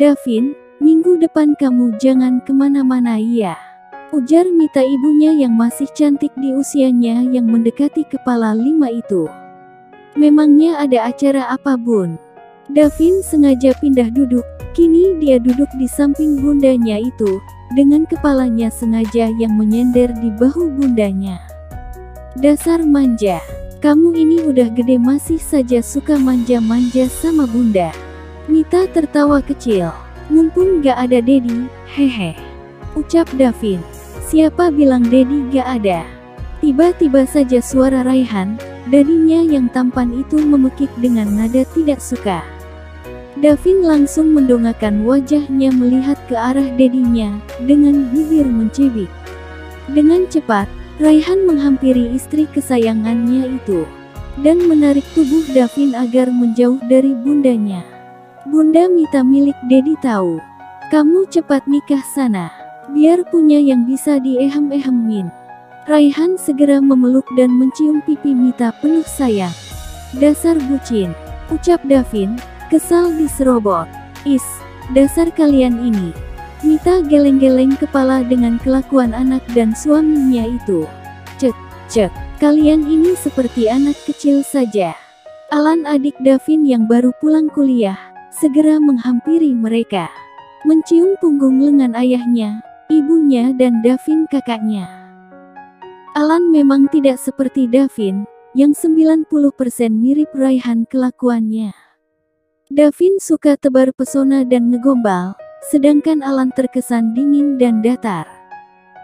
Davin, minggu depan kamu jangan kemana-mana ya. Ujar Mita ibunya yang masih cantik di usianya yang mendekati kepala 5 itu. Memangnya ada acara apa bun? Davin sengaja pindah duduk, kini dia duduk di samping bundanya itu, dengan kepalanya sengaja yang menyender di bahu bundanya. Dasar manja, kamu ini udah gede masih saja suka manja-manja sama bunda. Mita tertawa kecil, mumpung gak ada Dedi, hehe. Ucap Davin. Siapa bilang Dedi gak ada? Tiba-tiba saja suara Raihan, dadinya yang tampan itu memekik dengan nada tidak suka. Davin langsung mendongakkan wajahnya melihat ke arah Dedinya, dengan bibir mencibik. Dengan cepat, Raihan menghampiri istri kesayangannya itu, dan menarik tubuh Davin agar menjauh dari bundanya. Bunda Mita milik Dedi tahu. Kamu cepat nikah sana, biar punya yang bisa diehem-ehemin. Raihan segera memeluk dan mencium pipi Mita penuh sayang. Dasar bucin, ucap Davin, kesal diserobot. Is, dasar kalian ini. Mita geleng-geleng kepala dengan kelakuan anak dan suaminya itu. Cek, kalian ini seperti anak kecil saja. Alan adik Davin yang baru pulang kuliah, segera menghampiri mereka. Mencium punggung lengan ayahnya, ibunya dan Davin kakaknya. Alan memang tidak seperti Davin, yang 90% mirip Raihan kelakuannya. Davin suka tebar pesona dan ngegombal, sedangkan Alan terkesan dingin dan datar.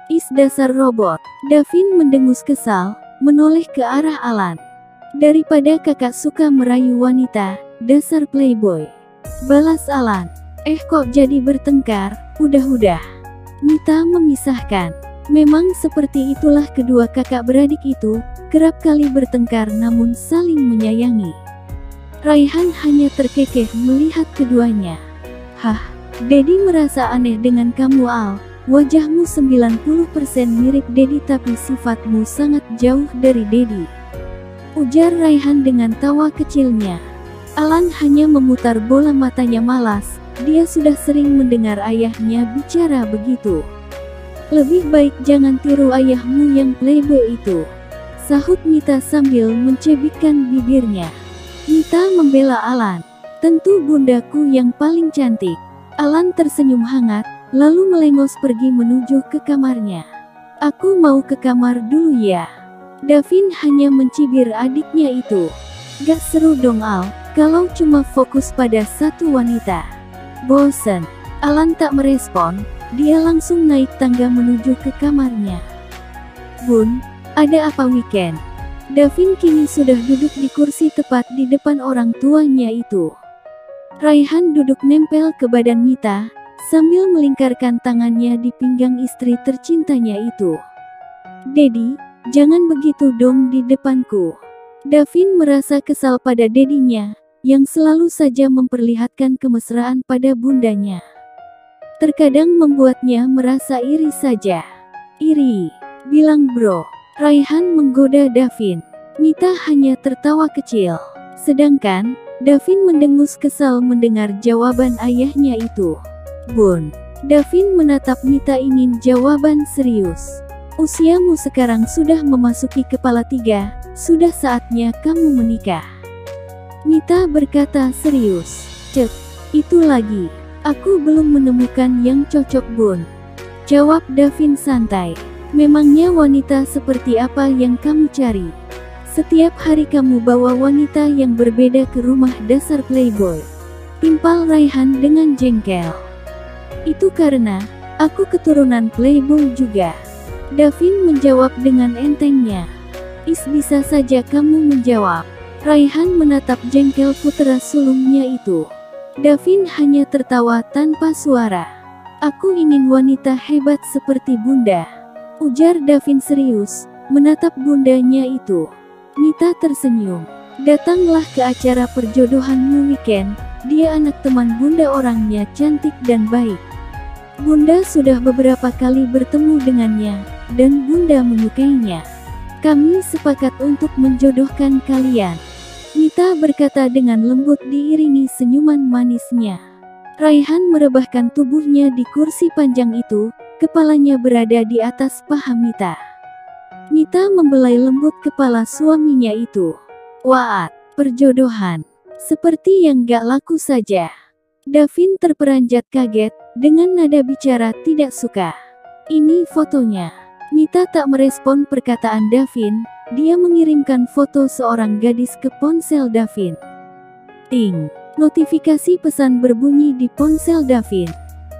Is dasar robot, Davin mendengus kesal, menoleh ke arah Alan. Daripada kakak suka merayu wanita, dasar playboy. Balas Alan. Kok jadi bertengkar, udah. Mita memisahkan. Memang seperti itulah kedua kakak beradik itu, kerap kali bertengkar namun saling menyayangi. Raihan hanya terkekeh melihat keduanya. Hah, Dedi merasa aneh dengan kamu Al, wajahmu 90% mirip Dedi tapi sifatmu sangat jauh dari Dedi. Ujar Raihan dengan tawa kecilnya. Alan hanya memutar bola matanya malas, dia sudah sering mendengar ayahnya bicara begitu. Lebih baik jangan tiru ayahmu yang playboy itu, sahut Mita sambil mencebikkan bibirnya. Mita membela Alan. Tentu bundaku yang paling cantik. Alan tersenyum hangat, lalu melengos pergi menuju ke kamarnya. Aku mau ke kamar dulu ya. Davin hanya mencibir adiknya itu. Gak seru dong Al, kalau cuma fokus pada satu wanita. Bosen. Alan tak merespon, dia langsung naik tangga menuju ke kamarnya. Bun, ada apa weekend? Davin kini sudah duduk di kursi tepat di depan orang tuanya itu. Raihan duduk nempel ke badan Mita, sambil melingkarkan tangannya di pinggang istri tercintanya itu. Dedi, jangan begitu dong di depanku. Davin merasa kesal pada Dedinya, yang selalu saja memperlihatkan kemesraan pada bundanya. Terkadang membuatnya merasa iri saja. Iri, bilang bro. Raihan menggoda Davin. Mita hanya tertawa kecil. Sedangkan, Davin mendengus kesal mendengar jawaban ayahnya itu. Bun. Davin menatap Mita ingin jawaban serius. Usiamu sekarang sudah memasuki kepala 3, sudah saatnya kamu menikah. Mita berkata serius. Cek, itu lagi. Aku belum menemukan yang cocok bun. Jawab Davin santai. Memangnya wanita seperti apa yang kamu cari? Setiap hari kamu bawa wanita yang berbeda ke rumah dasar playboy. Timpal Raihan dengan jengkel. Itu karena, aku keturunan playboy juga. Davin menjawab dengan entengnya. Is bisa saja kamu menjawab. Raihan menatap jengkel putera sulungnya itu. Davin hanya tertawa tanpa suara. Aku ingin wanita hebat seperti bunda. Ujar Davin serius, menatap bundanya itu. Mita tersenyum. Datanglah ke acara perjodohanmu weekend, dia anak teman bunda orangnya cantik dan baik. Bunda sudah beberapa kali bertemu dengannya, dan bunda menyukainya. Kami sepakat untuk menjodohkan kalian. Mita berkata dengan lembut diiringi senyuman manisnya. Raihan merebahkan tubuhnya di kursi panjang itu, kepalanya berada di atas paha Mita. Mita membelai lembut kepala suaminya itu. Waat, perjodohan. Seperti yang gak laku saja. Davin terperanjat kaget, dengan nada bicara tidak suka. Ini fotonya. Mita tak merespon perkataan Davin, dia mengirimkan foto seorang gadis ke ponsel Davin. Ting. Notifikasi pesan berbunyi di ponsel Davin.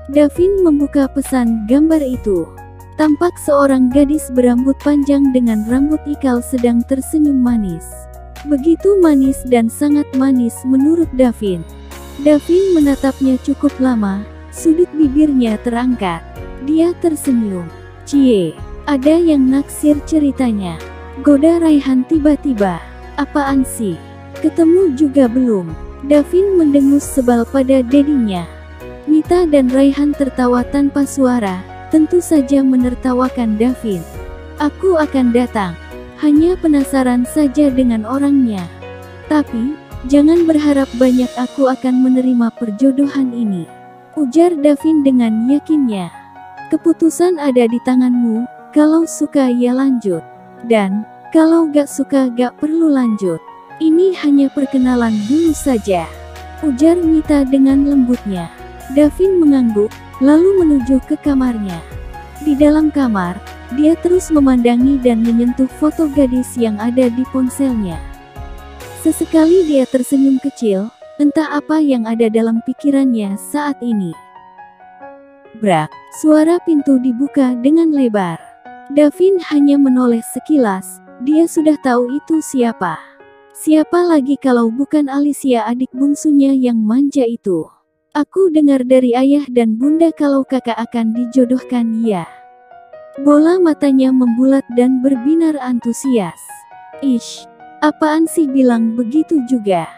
Davin membuka pesan gambar itu. Tampak seorang gadis berambut panjang dengan rambut ikal sedang tersenyum manis. Begitu manis dan sangat manis menurut Davin. Davin menatapnya cukup lama, sudut bibirnya terangkat. Dia tersenyum. Cie, ada yang naksir ceritanya. Goda Raihan tiba-tiba. Apaan sih? Ketemu juga belum? Davin mendengus sebal pada dedinya. Mita dan Raihan tertawa tanpa suara, tentu saja menertawakan Davin. Aku akan datang. Hanya penasaran saja dengan orangnya. Tapi, jangan berharap banyak, aku akan menerima perjodohan ini. Ujar Davin dengan yakinnya. Keputusan ada di tanganmu, kalau suka ya lanjut. Dan, kalau gak suka gak perlu lanjut. Ini hanya perkenalan dulu saja. Ujar Mita dengan lembutnya. Davin mengangguk, lalu menuju ke kamarnya. Di dalam kamar, dia terus memandangi dan menyentuh foto gadis yang ada di ponselnya. Sesekali dia tersenyum kecil, entah apa yang ada dalam pikirannya saat ini. Brak, suara pintu dibuka dengan lebar. Davin hanya menoleh sekilas, dia sudah tahu itu siapa. Siapa lagi kalau bukan Alicia, adik bungsunya yang manja itu. Aku dengar dari ayah dan bunda kalau kakak akan dijodohkan ya. Bola matanya membulat dan berbinar antusias. Ish, apaan sih bilang begitu juga?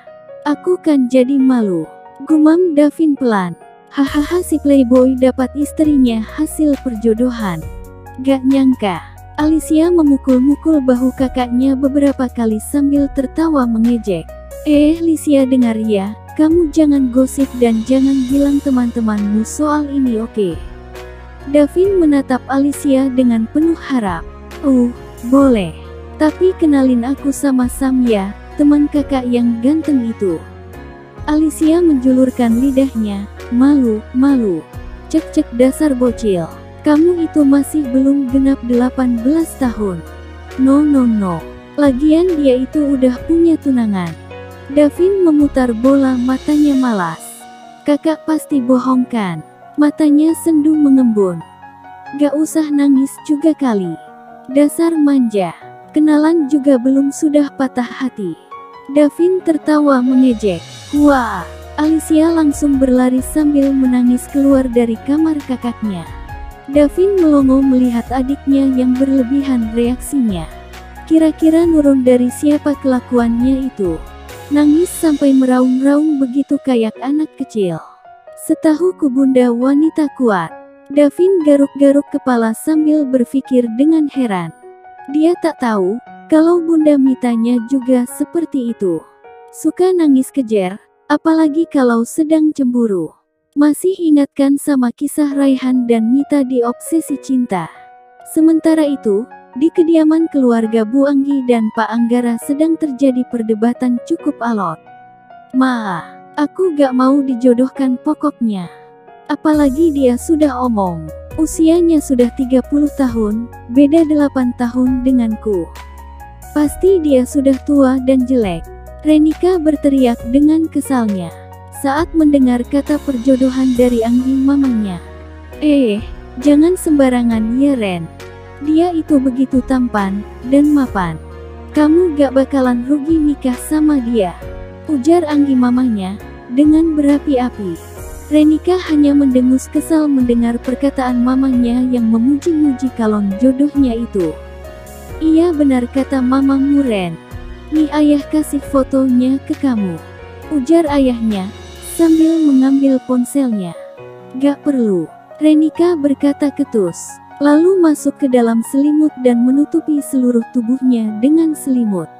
Aku kan jadi malu. Gumam Davin pelan. Hahaha, si playboy dapat istrinya hasil perjodohan. Gak nyangka. Alicia memukul-mukul bahu kakaknya beberapa kali sambil tertawa mengejek. Alicia, dengar ya, kamu jangan gosip dan jangan bilang teman-temanmu soal ini, oke? Davin menatap Alicia dengan penuh harap. Boleh. Tapi kenalin aku sama Sam ya, teman kakak yang ganteng itu. Alicia menjulurkan lidahnya, malu. Cek dasar bocil. Kamu itu masih belum genap 18 tahun. No. Lagian dia itu udah punya tunangan. Davin memutar bola matanya malas. Kakak pasti bohong kan? Matanya sendu mengembun. Gak usah nangis juga kali. Dasar manja. Kenalan juga belum sudah patah hati. Davin tertawa mengejek. Wah, Alicia langsung berlari sambil menangis keluar dari kamar kakaknya. Davin melongo melihat adiknya yang berlebihan reaksinya. Kira-kira nurun dari siapa kelakuannya itu? Nangis sampai meraung-raung begitu kayak anak kecil. Setahuku bunda wanita kuat. Davin garuk-garuk kepala sambil berpikir dengan heran. Dia tak tahu, kalau bunda Mitanya juga seperti itu. Suka nangis kejer, apalagi kalau sedang cemburu. Masih ingatkan sama kisah Raihan dan Mita di Obsesi Cinta. Sementara itu, di kediaman keluarga Bu Anggi dan Pak Anggara sedang terjadi perdebatan cukup alot. Ma, aku gak mau dijodohkan pokoknya. Apalagi dia sudah omong. Usianya sudah 30 tahun, beda 8 tahun denganku. Pasti dia sudah tua dan jelek. Renika berteriak dengan kesalnya saat mendengar kata perjodohan dari Anggi mamanya. Jangan sembarangan ya Ren. Dia itu begitu tampan dan mapan. Kamu gak bakalan rugi nikah sama dia. Ujar Anggi mamanya dengan berapi-api. Renika hanya mendengus kesal mendengar perkataan mamanya yang memuji-muji calon jodohnya itu. Iya benar kata mamamu Ren. Nih ayah kasih fotonya ke kamu. Ujar ayahnya sambil mengambil ponselnya. Gak perlu. Renika berkata ketus. Lalu masuk ke dalam selimut dan menutupi seluruh tubuhnya dengan selimut.